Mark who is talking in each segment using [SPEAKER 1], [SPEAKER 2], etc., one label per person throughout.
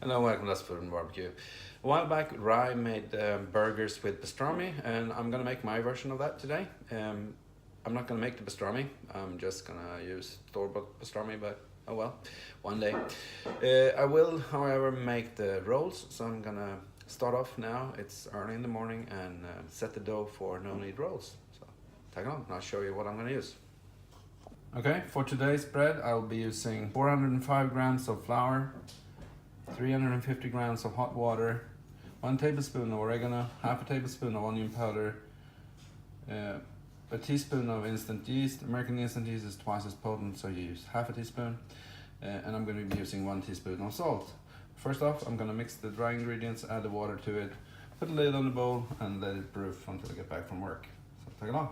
[SPEAKER 1] Hello, welcome to Food and Barbecue. A while back, Ryne made burgers with pastrami, and I'm gonna make my version of that today. I'm not gonna make the pastrami. I'm just gonna use store-bought pastrami, but oh well, one day. I will, however, make the rolls. So I'm gonna start off now. It's early in the morning, and set the dough for no-knead rolls. So tag along, and I'll show you what I'm gonna use. Okay, for today's bread, I'll be using 405 grams of flour, 350 grams of hot water, 1 tablespoon of oregano, half a tablespoon of onion powder, a teaspoon of instant yeast. American instant yeast is twice as potent, so you use half a teaspoon, and I'm going to be using 1 teaspoon of salt. First off, I'm going to mix the dry ingredients, add the water to it, put a lid on the bowl, and let it brew until I get back from work. So take it on.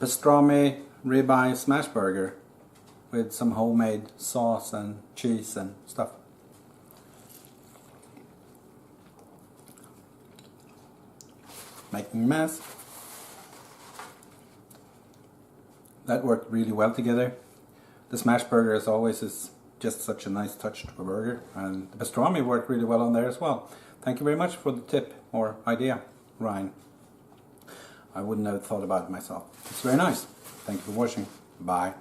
[SPEAKER 1] Pastrami Ribeye Smashburger with some homemade sauce and cheese and stuff. Making a mess. That worked really well together. The Smashburger, as always, is just such a nice touch to a burger, and the pastrami worked really well on there as well. Thank you very much for the tip or idea, Ryne. I wouldn't have thought about it myself. It's very nice. Thank you for watching. Bye.